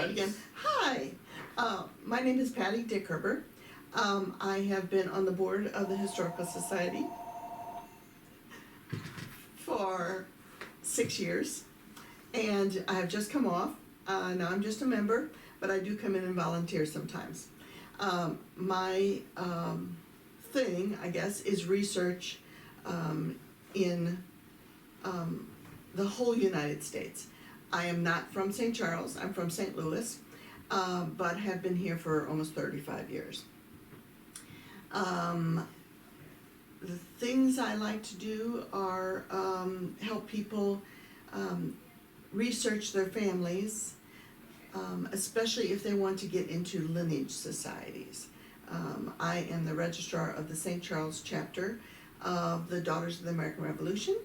start again. Hi, my name is Patti Dickherber. I have been on the board of the Historical Society for 6 years, and I have just come off. Now I'm just a member, but I do come in and volunteer sometimes. My thing, I guess, is research in the whole United States. I am not from St. Charles, I'm from St. Louis, but have been here for almost 35 years. The things I like to do are help people research their families, especially if they want to get into lineage societies. I am the registrar of the St. Charles chapter of the Daughters of the American Revolution.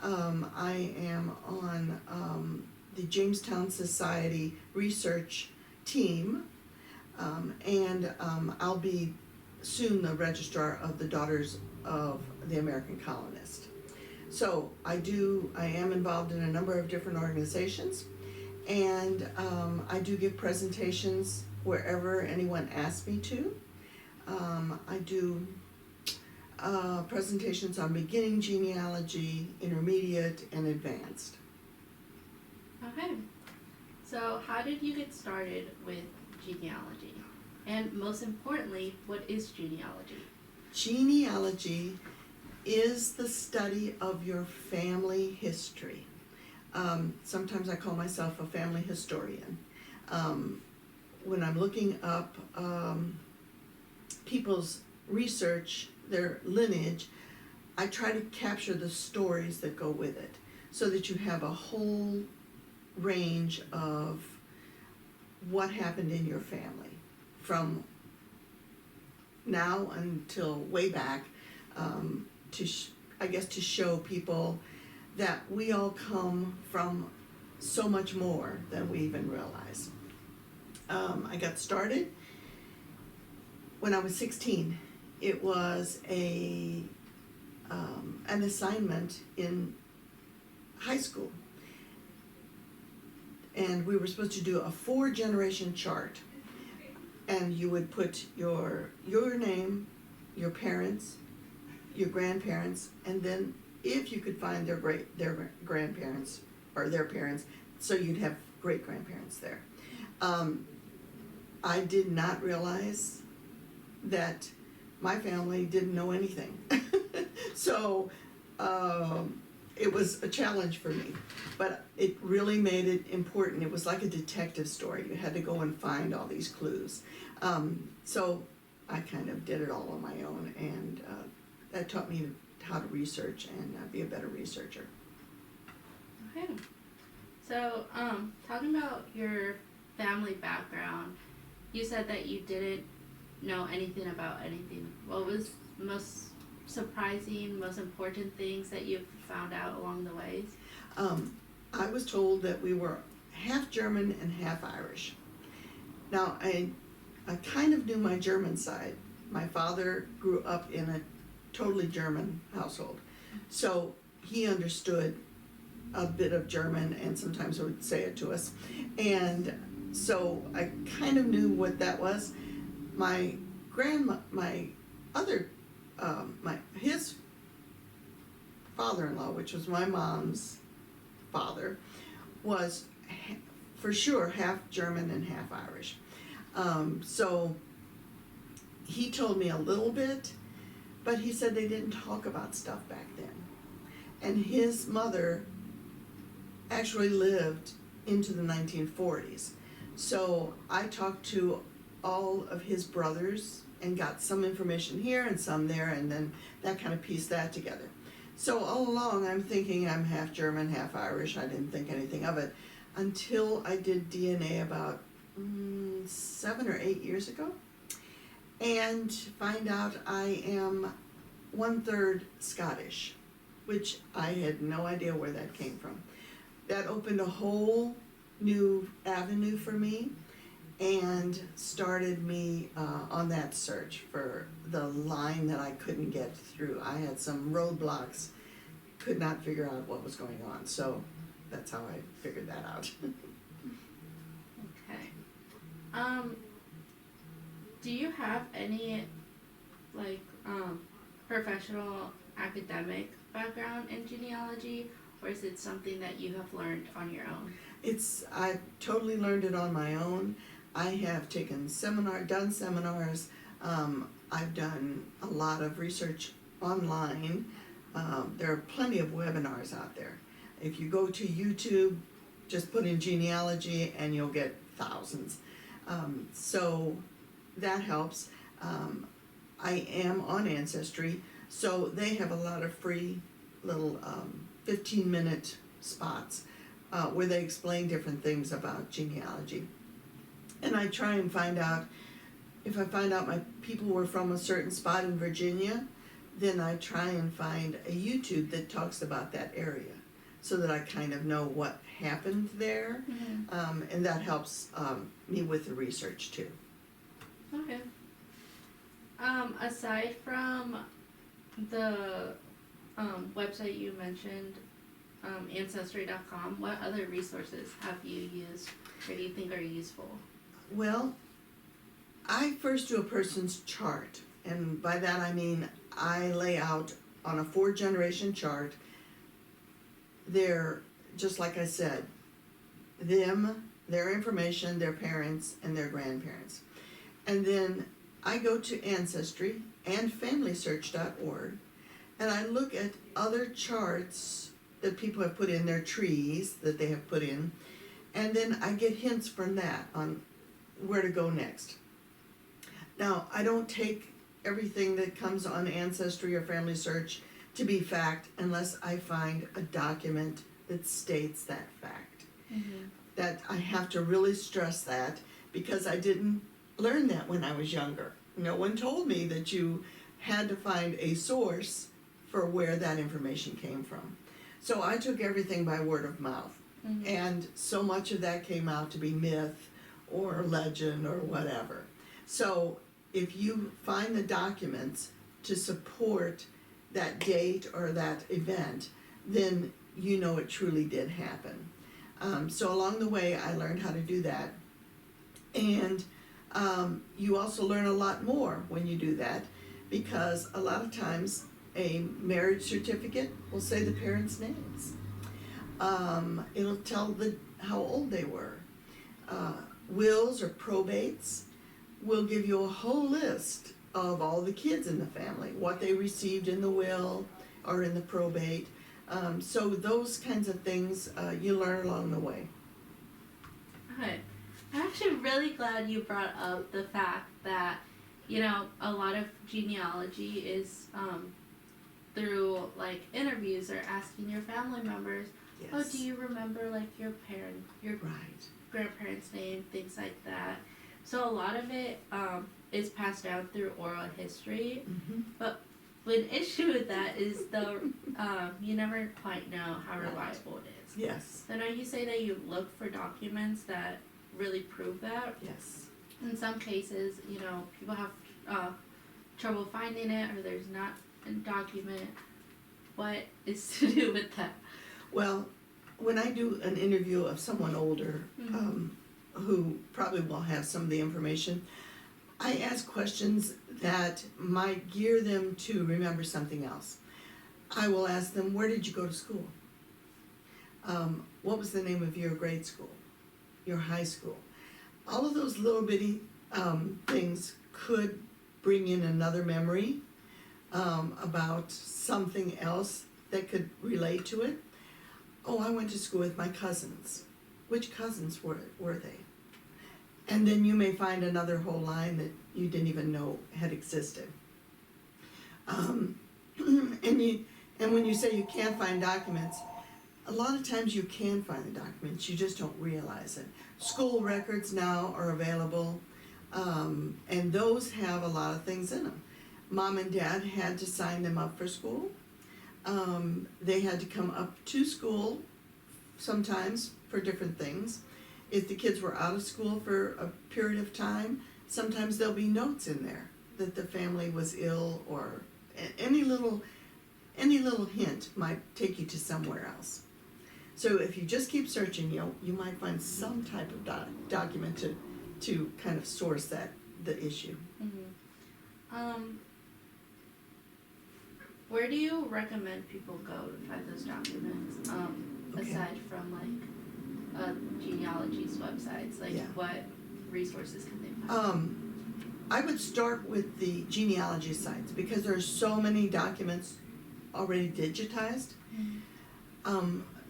I am on the Jamestown Society research team, and I'll be soon the registrar of the Daughters of the American Colonist. So I am involved in a number of different organizations, and I do give presentations wherever anyone asks me to. I do presentations on beginning genealogy, intermediate, and advanced. Okay, so how did you get started with genealogy? And most importantly, what is genealogy? Genealogy is the study of your family history. Sometimes I call myself a family historian. When I'm looking up people's research, their lineage, I try to capture the stories that go with it so that you have a whole range of what happened in your family from now until way back, to show people that we all come from so much more than we even realize. I got started when I was 16. It was an assignment in high school, and we were supposed to do a 4-generation chart, and you would put your name, your parents, your grandparents, and then if you could find their grandparents or their parents, so you'd have great grandparents there. I did not realize that my family didn't know anything. So it was a challenge for me, but it really made it important. It was like a detective story. You had to go and find all these clues. So I kind of did it all on my own, and that taught me how to research and be a better researcher. Okay. So, talking about your family background, you said that you didn't know anything about anything. What was most surprising, most important things that you've found out along the ways? I was told that we were half German and half Irish. Now, I kind of knew my German side. My father grew up in a totally German household, so he understood a bit of German and sometimes would say it to us, and so I kind of knew what that was. His father-in-law, which was my mom's father, was for sure half German and half Irish. So he told me a little bit, but he said they didn't talk about stuff back then. And his mother actually lived into the 1940s. So I talked to all of his brothers and got some information here and some there, and then that kind of pieced that together. So all along I'm thinking I'm half German, half Irish. I didn't think anything of it until I did DNA about 7 or 8 years ago, and find out I am 1/3 Scottish, which I had no idea where that came from. That opened a whole new avenue for me and started me on that search for the line that I couldn't get through. I had some roadblocks, could not figure out what was going on, so that's how I figured that out. Okay. Do you have any, like, professional academic background in genealogy, or is it something that you have learned on your own? I totally learned it on my own. I have done seminars, I've done a lot of research online. There are plenty of webinars out there. If you go to YouTube, just put in genealogy and you'll get thousands. So that helps. I am on Ancestry, so they have a lot of free little 15-minute spots where they explain different things about genealogy. And I try and find out, if I find out my people were from a certain spot in Virginia, then I try and find a YouTube that talks about that area so that I kind of know what happened there. Mm-hmm. And that helps me with the research too. Okay. Aside from the website you mentioned, Ancestry.com, what other resources have you used or do you think are useful? Well, I first do a person's chart, and by that I mean I lay out on a 4-generation chart just like I said, their information, their parents, and their grandparents. And then I go to Ancestry and FamilySearch.org, and I look at other charts that people have put in, their trees that they have put in, and then I get hints from that on where to go next. Now, I don't take everything that comes on Ancestry or Family Search to be fact unless I find a document that states that fact. Mm-hmm. That I have to really stress that, because I didn't learn that when I was younger. No one told me that you had to find a source for where that information came from. So I took everything by word of mouth. Mm-hmm. And so much of that came out to be myth or legend or whatever. So if you find the documents to support that date or that event, then you know it truly did happen. So along the way, I learned how to do that. And you also learn a lot more when you do that, because a lot of times a marriage certificate will say the parents' names. It'll tell how old they were. Wills or probates will give you a whole list of all the kids in the family, what they received in the will or in the probate. So those kinds of things you learn along the way. Okay. I'm actually really glad you brought up the fact that, a lot of genealogy is through, like, interviews or asking your family members, Yes. oh, do you remember, like, your Right. grandparents' name, things like that. So a lot of it is passed down through oral history. Mm-hmm. But an issue with that is you never quite know how reliable it is. Yes. So now you say that you look for documents that really prove that. Yes. In some cases, people have trouble finding it, or there's not a document. What is to do with that? Well, when I do an interview of someone older, Mm-hmm. who probably will have some of the information, I ask questions that might gear them to remember something else. I will ask them, where did you go to school? What was the name of your grade school, your high school? All of those little bitty things could bring in another memory about something else that could relate to it. Oh, I went to school with my cousins. Which cousins were they? And then you may find another whole line that you didn't even know had existed. And when you say you can't find documents, a lot of times you can find the documents, you just don't realize it. School records now are available, and those have a lot of things in them. Mom and Dad had to sign them up for school. They had to come up to school sometimes for different things. If the kids were out of school for a period of time, sometimes there'll be notes in there that the family was ill, or any little hint might take you to somewhere else. So if you just keep searching, you might find some type of document to to kind of source the issue. Where do you recommend people go to find those documents? Okay. Aside from like genealogy's websites, like Yeah. what resources can they find? I would start with the genealogy sites because there are so many documents already digitized.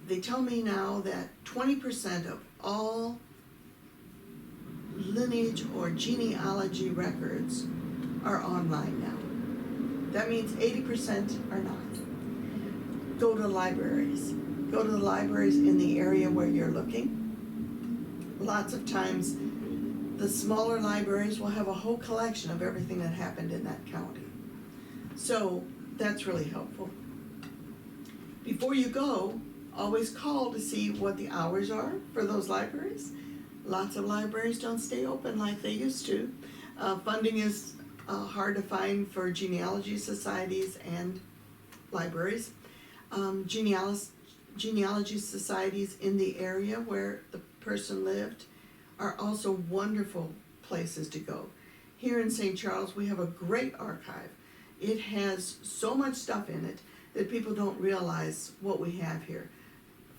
They tell me now that 20% of all lineage or genealogy records are online now. That means 80% are not. Go to libraries. Go to the libraries in the area where you're looking. Lots of times, the smaller libraries will have a whole collection of everything that happened in that county. So that's really helpful. Before you go, always call to see what the hours are for those libraries. Lots of libraries don't stay open like they used to. Funding is hard to find for genealogy societies and libraries. Genealogy societies in the area where the person lived are also wonderful places to go. Here in St. Charles, we have a great archive. It has so much stuff in it that people don't realize what we have here.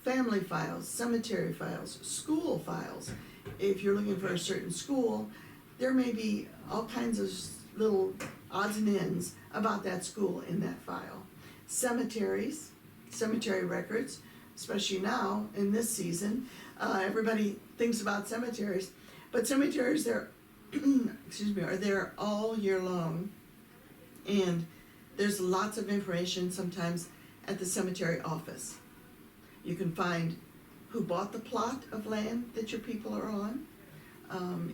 Family files, cemetery files, school files. If you're looking for a certain school, there may be all kinds of little odds and ends about that school in that file. Cemeteries, cemetery records, especially now in this season, everybody thinks about cemeteries, but cemeteries they're are there all year long, and there's lots of information sometimes at the cemetery office. You can find who bought the plot of land that your people are on.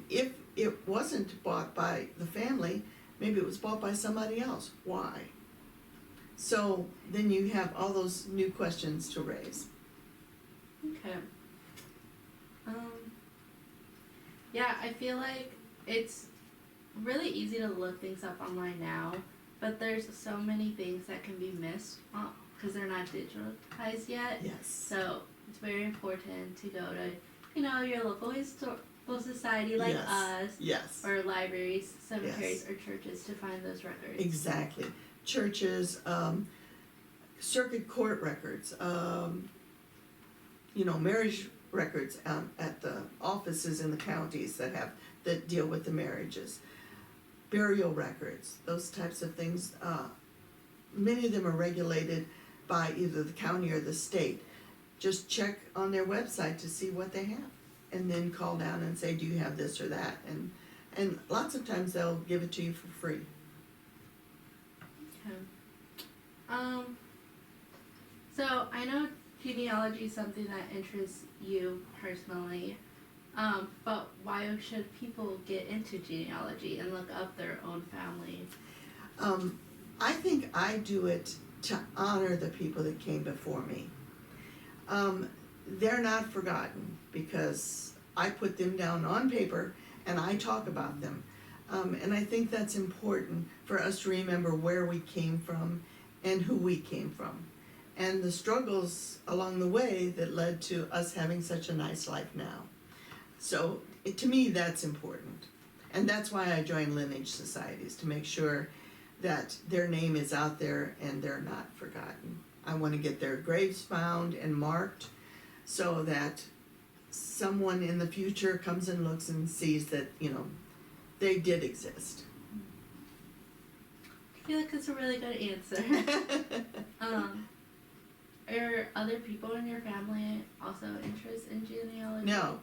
If it wasn't bought by the family, maybe it was bought by somebody else. Why? So then you have all those new questions to raise. Okay. Yeah, I feel like it's really easy to look things up online now, but there's so many things that can be missed because they're not digitalized yet. Yes. So it's very important to go to, your local historical society like Yes. us, Yes. or libraries, cemeteries, Yes. or churches to find those records. Exactly. Churches, circuit court records, marriage records at the offices in the counties that deal with the marriages, burial records, those types of things. Many of them are regulated by either the county or the state. Just check on their website to see what they have, and then call down and say, do you have this or that? And lots of times they'll give it to you for free. Okay. So I know genealogy is something that interests you personally, but why should people get into genealogy and look up their own family? I think I do it to honor the people that came before me. They're not forgotten because I put them down on paper and I talk about them. And I think that's important for us to remember where we came from and who we came from, and the struggles along the way that led to us having such a nice life now. So to me, that's important. And that's why I join lineage societies, to make sure that their name is out there and they're not forgotten. I want to get their graves found and marked so that someone in the future comes and looks and sees that, they did exist. I feel like that's a really good answer. Are other people in your family also interested in genealogy? No.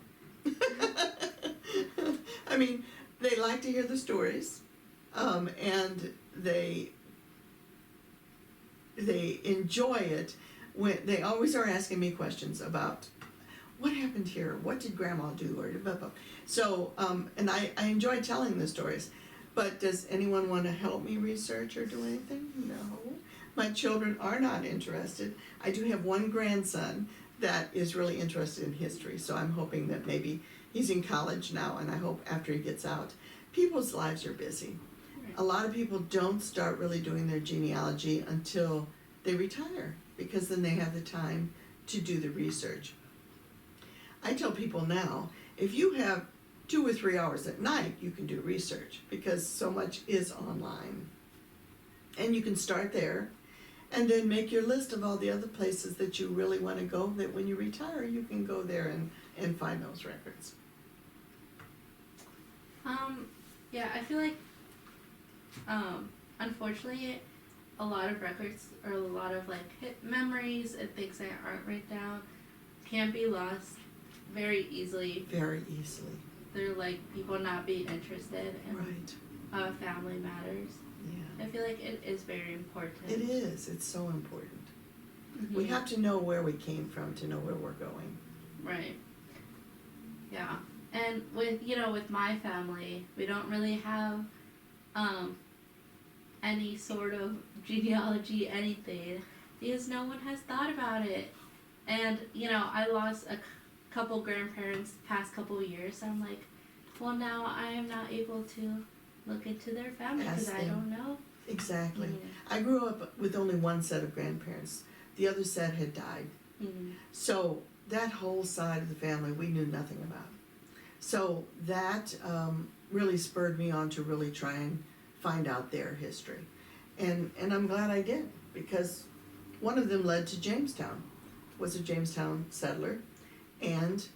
I mean, they like to hear the stories, and they enjoy it when they always are asking me questions about what happened here, what did grandma do, or blah, blah. So, and I enjoy telling the stories, but does anyone want to help me research or do anything? No. My children are not interested. I do have one grandson that is really interested in history, so I'm hoping that maybe he's in college now, and I hope after he gets out. People's lives are busy. A lot of people don't start really doing their genealogy until they retire, because then they have the time to do the research. I tell people now, if you have 2 or 3 hours at night, you can do research because so much is online. And you can start there and then make your list of all the other places that you really want to go, that when you retire, you can go there and find those records. Yeah, I feel like, unfortunately, a lot of records or a lot of like memories and things that aren't written down can be lost very easily. Very easily. They're like people not being interested in Right. family matters. Yeah. I feel like it is very important. It is. It's so important. Mm-hmm. We have to know where we came from to know where we're going. Right. Yeah. And with my family, we don't really have any sort of genealogy, anything, because no one has thought about it. And, I lost a couple grandparents past couple years, so I'm like, well, now I am not able to look into their family because I don't know. Exactly. Mm-hmm. I grew up with only one set of grandparents. The other set had died. Mm-hmm. So that whole side of the family we knew nothing about. So that really spurred me on to really try and find out their history. And I'm glad I did, because one of them led to Jamestown, was a Jamestown settler, and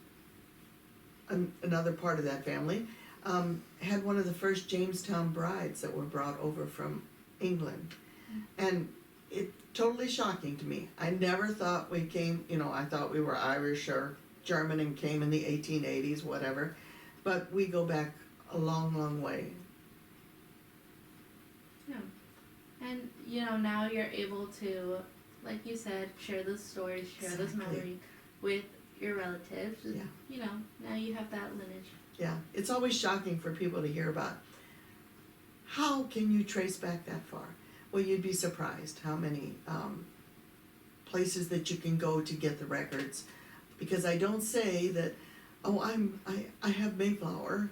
another part of that family had one of the first Jamestown brides that were brought over from England. And it totally shocking to me. I never thought we came, I thought we were Irish or German and came in the 1880s, whatever. But we go back a long, long way. Yeah. And, now you're able to, like you said, share those stories, share those Exactly. memories with your relatives. And, Yeah. Now you have that lineage. Yeah, it's always shocking for people to hear about. How can you trace back that far? Well, you'd be surprised how many places that you can go to get the records. Because I don't say that, oh, I have Mayflower,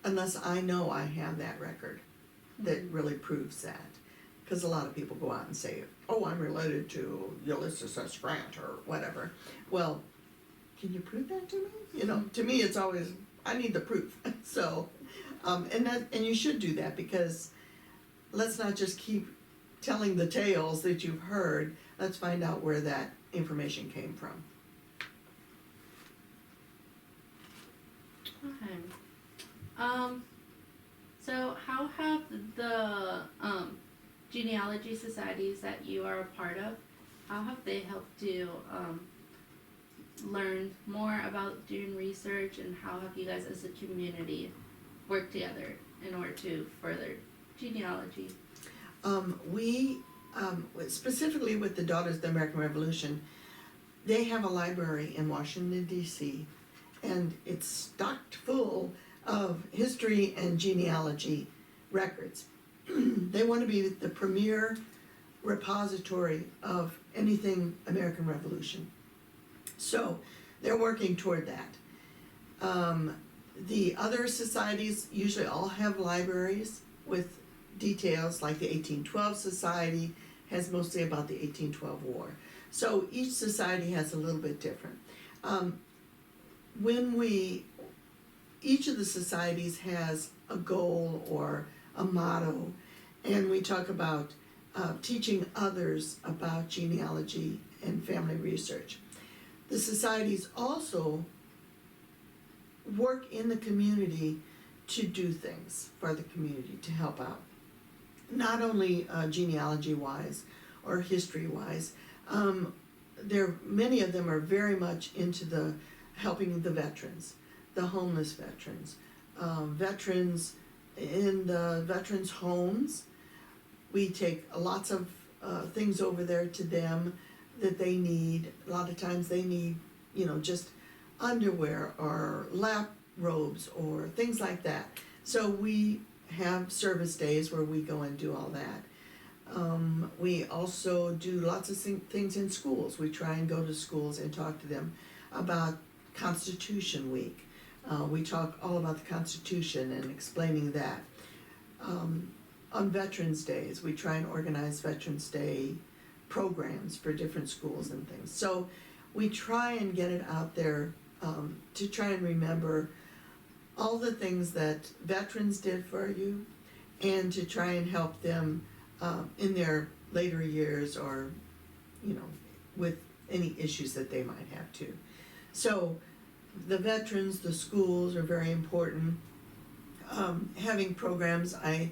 unless I know I have that record that really proves that. Because a lot of people go out and say, oh, I'm related to Ulysses S. Grant or whatever. Well, can you prove that to me? To me it's always, I need the proof. So, and you should do that, because let's not just keep telling the tales that you've heard. Let's find out where that information came from. Okay. So how have the genealogy societies that you are a part of, how have they helped you learn more about doing research, and how have you guys as a community worked together in order to further genealogy? We, specifically with the Daughters of the American Revolution, they have a library in Washington, D.C., and it's stocked full of history and genealogy records. They want to be the premier repository of anything American Revolution. So they're working toward that. The other societies usually all have libraries with details, like the 1812 Society has mostly about the 1812 War. So each society has a little bit different. Each of the societies has a goal or a motto, and we talk about teaching others about genealogy and family research. The societies also work in the community to do things for the community, to help out. Not only genealogy-wise or history-wise, many of them are very much into the helping the veterans, the homeless veterans, veterans in the veterans' homes. We take lots of things over there to them that they need. A lot of times they need, just underwear or lap robes or things like that. So we have service days where we go and do all that. We also do lots of things in schools. We try and go to schools and talk to them about Constitution Week. We talk all about the Constitution and explaining that. On Veterans Days, we try and organize Veterans Day programs for different schools and things. So we try and get it out there to try and remember all the things that veterans did for you, and to try and help them in their later years, or, you know, with any issues that they might have too. So the veterans, the schools are very important. Having programs, I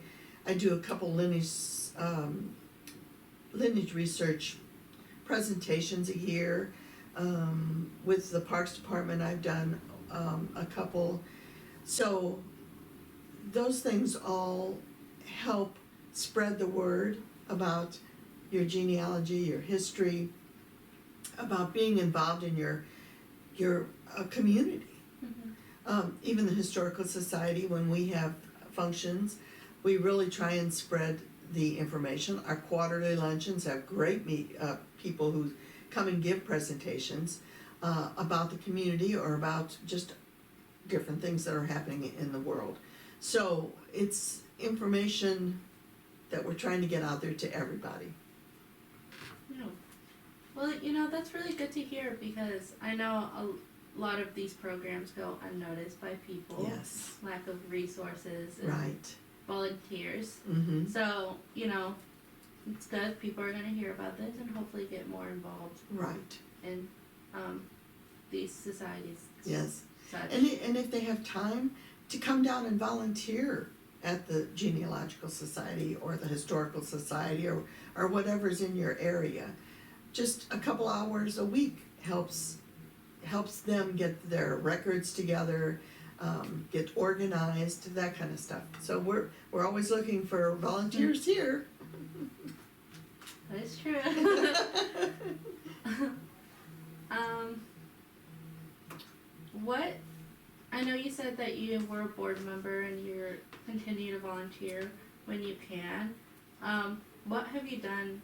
do a couple lineage research presentations a year. With the Parks Department, I've done a couple. So those things all help spread the word about your genealogy, your history, about being involved in your community. Even the Historical Society, when we have functions, we really try and spread the information. Our quarterly luncheons have great people who come and give presentations about the community, or about just different things that are happening in the world. So it's information that we're trying to get out there to everybody. Yeah. Well, you know, that's really good to hear, because I know a lot of these programs go unnoticed by people. Yes. Lack of resources and Right. volunteers. Mm-hmm. So, you know, it's good. People are going to hear about this and hopefully get more involved Right. in these societies. Yes. Such. And if they have time to come down and volunteer at the Genealogical Society or the Historical Society, or whatever's in your area, just a couple hours a week helps them get their records together, get organized, that kind of stuff. So we're always looking for volunteers here. That is true. What, I know you said that you were a board member and you're continue to volunteer when you can. What have you done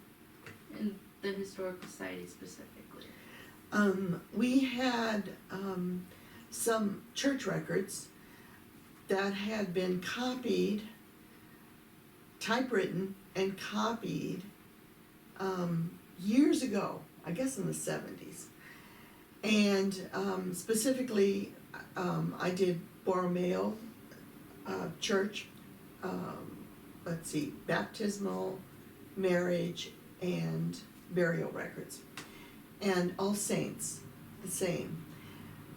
in the Historical Society specifically? We had some church records that had been copied, typewritten and copied years ago, I guess in the 70s. And specifically, I did Borromeo church, baptismal, marriage, and burial records. And All Saints, the same.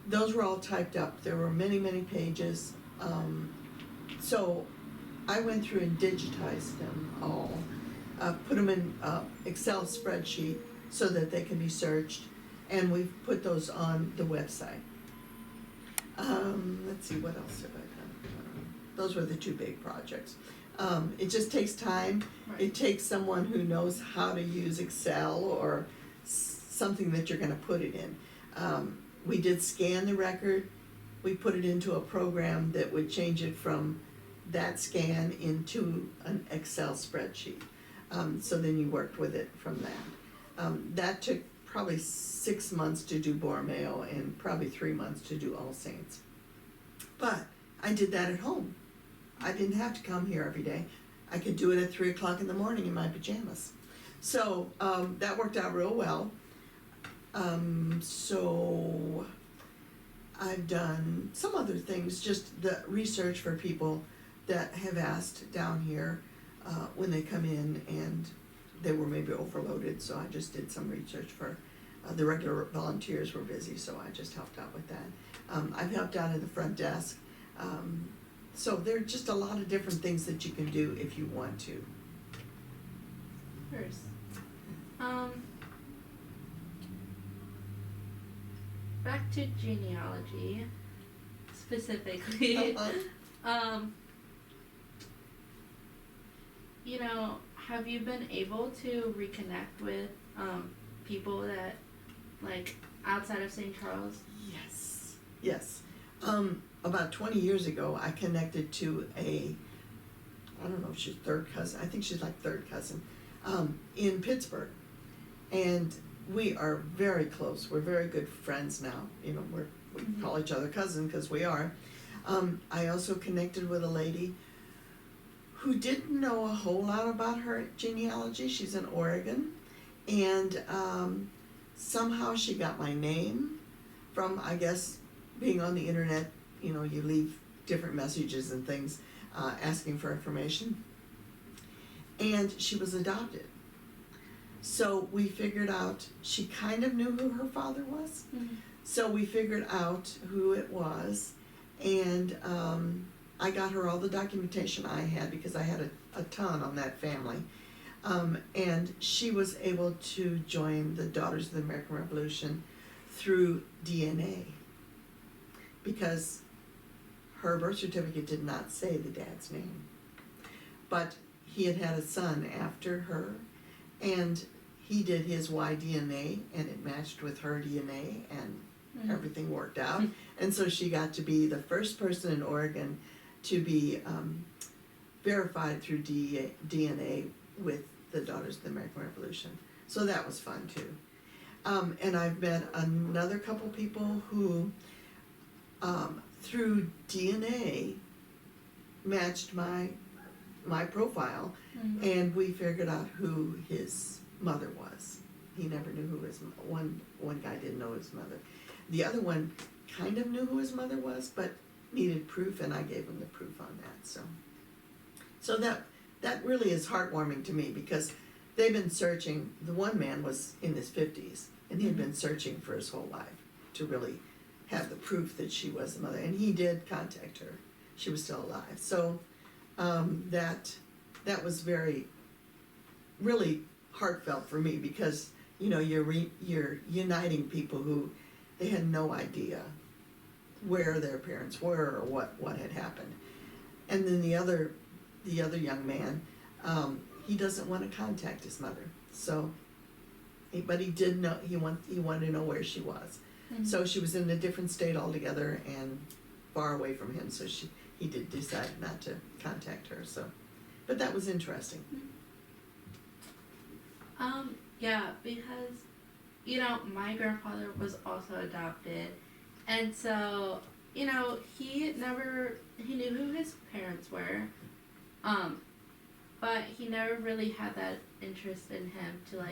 Those were all typed up. There were many, many pages. So I went through and digitized them all, put them in Excel spreadsheet so that they can be searched, and we've put those on the website. Let's see, what else have I done? Those were the two big projects. It just takes time. Right. It takes someone who knows how to use Excel, or something that you're going to put it in. We did scan the record. We put it into a program that would change it from that scan into an Excel spreadsheet. So then you worked with it from that. That took probably 6 months to do Borromeo, and probably 3 months to do All Saints. But I did that at home. I didn't have to come here every day. I could do it at 3 o'clock in the morning in my pajamas. So that worked out real well. So I've done some other things, just the research for people that have asked down here when they come in and they were maybe overloaded. So I just did some research for the regular volunteers were busy, so I just helped out with that. I've helped out at the front desk. So there are just a lot of different things that you can do if you want to. First, back to genealogy specifically. You know, have you been able to reconnect with people that, like, outside of St. Charles? Yes. About 20 years ago, I connected to I don't know if she's third cousin, I think she's like third cousin, in Pittsburgh. And we are very close. We're very good friends now. You know, we call each other cousin because we are. I also connected with a lady who didn't know a whole lot about her genealogy. She's in Oregon. And somehow she got my name from, I guess, being on the internet. You know, you leave different messages and things, asking for information. And she was adopted. So we figured out, she kind of knew who her father was. Mm-hmm. So we figured out who it was, and I got her all the documentation I had, because I had a ton on that family. And she was able to join the Daughters of the American Revolution through DNA, because her birth certificate did not say the dad's name. But he had had a son after her, and he did his Y DNA, and it matched with her DNA, and everything worked out. And so she got to be the first person in Oregon to be verified through DNA with the Daughters of the American Revolution. So that was fun too. And I've met another couple people who, through DNA, matched my profile, and we figured out who his mother was. He never knew who his one guy didn't know his mother. The other one kind of knew who his mother was, but needed proof, and I gave him the proof on that. So that really is heartwarming to me, because they've been searching. The one man was in his 50s, and he had been searching for his whole life to really have the proof that she was the mother, and he did contact her. She was still alive. So that was really heartfelt for me, because you're uniting people who they had no idea where their parents were or what had happened. And then the other young man, he doesn't want to contact his mother. So, but he did know, he wanted to know where she was. So she was in a different state altogether and far away from him. So he did decide not to contact her. So, but that was interesting. Yeah, because my grandfather was also adopted, and so he knew who his parents were, but he never really had that interest in him to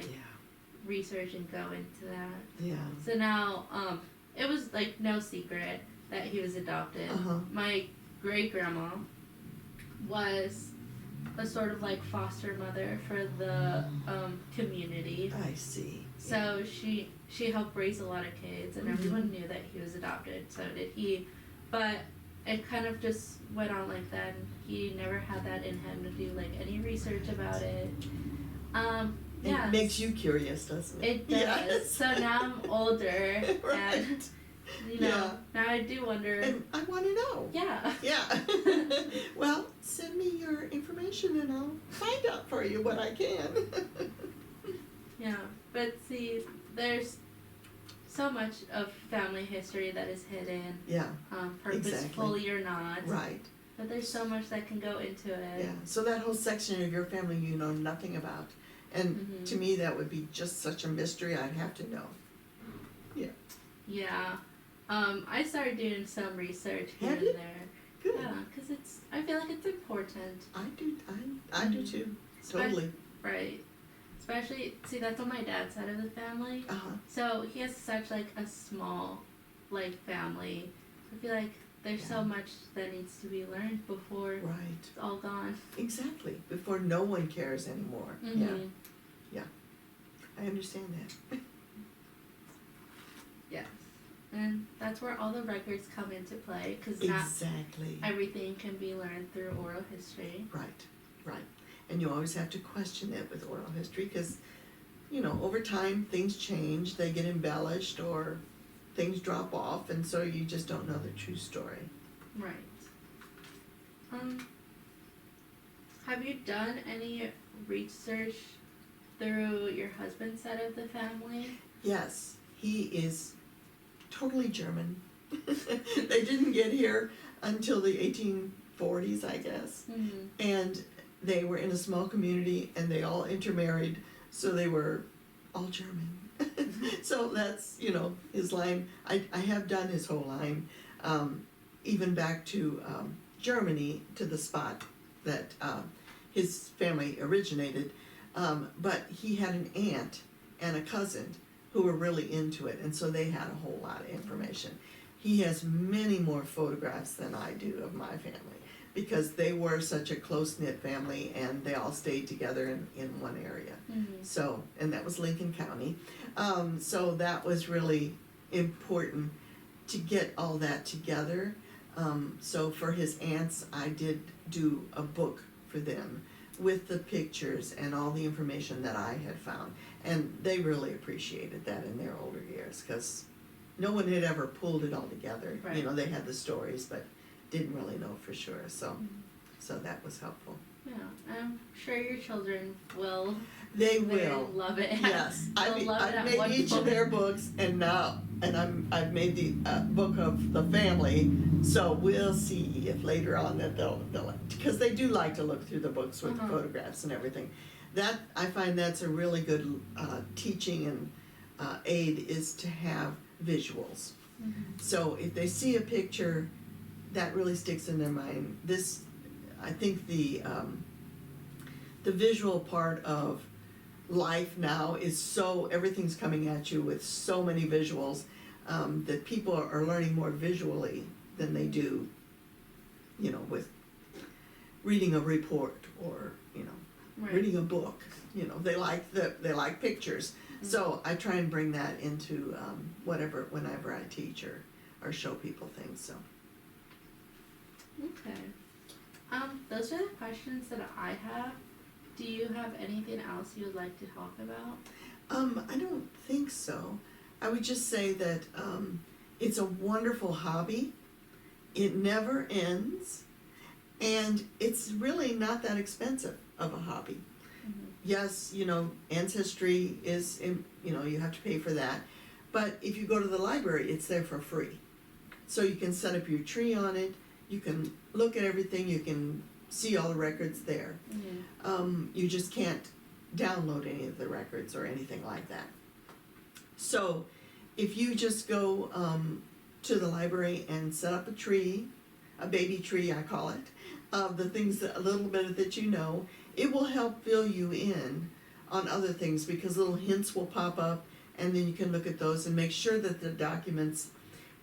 research and go into that. Yeah. So now it was like no secret that he was adopted. My great grandma was a sort of like foster mother for the community. I see. So she helped raise a lot of kids, and everyone knew that he was adopted. So did he, but it kind of just went on like that. And he never had that in him to do like any research about it. It makes you curious, doesn't it? It does. Yes. So now I'm older, right. and now I do wonder. And I want to know. Yeah. Yeah. Well, send me your information and I'll find out for you what I can. Yeah, but see, there's so much of family history that is hidden. Yeah. Purposefully or not. Right. But there's so much that can go into it. Yeah. So that whole section of your family you know nothing about. And to me that would be just such a mystery I'd have to know. Yeah. Yeah. I started doing some research here Have and you? there. Good. Yeah, because I feel like it's important. I do too. Totally. Right. Especially, see, that's on my dad's side of the family. So he has such like a small family. I feel like there's so much that needs to be learned before it's all gone. Exactly. Before no one cares anymore. Yeah. I understand that. Yes. And that's where all the records come into play, because Exactly. not everything can be learned through oral history. Right. And you always have to question it with oral history, because, over time things change, they get embellished, or things drop off, and so you just don't know the true story. Right. Have you done any research through your husband's side of the family? Yes, he is totally German. They didn't get here until the 1840s, I guess. And they were in a small community, and they all intermarried, so they were all German. So that's, his line. I have done his whole line, even back to Germany, to the spot that his family originated. But he had an aunt and a cousin who were really into it, and so they had a whole lot of information. he has many more photographs than I do of my family, because they were such a close-knit family and they all stayed together in one area. Mm-hmm. So, and that was Lincoln County. So that was really important to get all that together. So for his aunts, I did do a book for them with the pictures and all the information that I had found. And they really appreciated that in their older years, because no one had ever pulled it all together. Right. You know, they had the stories, but didn't really know for sure. So, Mm-hmm. so that was helpful. Yeah, I'm sure your children will. They will. Love it. Yes, They'll love it I've at made one each of point. their books, and I've made the book of the family. So we'll see if later on that they'll because they do like to look through the books with the photographs and everything. That I find that's a really good teaching and aid, is to have visuals. Mm-hmm. So if they see a picture, that really sticks in their mind. This, I think the visual part of life now is so, everything's coming at you with so many visuals, that people are learning more visually than they do, you know, with reading a report or, you know, Right. reading a book. You know, they like pictures. Mm-hmm. So I try and bring that into whenever I teach or show people things. So. Okay. Those are the questions that I have. Do you have anything else you would like to talk about? I don't think so. I would just say that it's a wonderful hobby. It never ends, and it's really not that expensive of a hobby. Mm-hmm. Yes, you know, ancestry is, you know, you have to pay for that, but if you go to the library, it's there for free. So you can set up your tree on it, you can look at everything, you can see all the records there. Mm-hmm. You just can't download any of the records or anything like that. So if you just go to the library and set up a tree, a baby tree I call it, of the things that a little bit that you know, it will help fill you in on other things, because little hints will pop up, and then you can look at those and make sure that the documents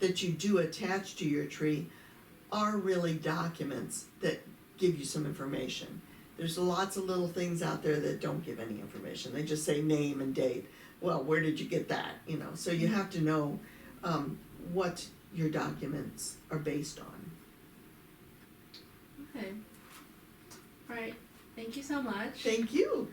that you do attach to your tree are really documents that give you some information. There's lots of little things out there that don't give any information. They just say name and date. Well, where did you get that? You know, so you have to know what your documents are based on. Okay. All right. Thank you so much. Thank you.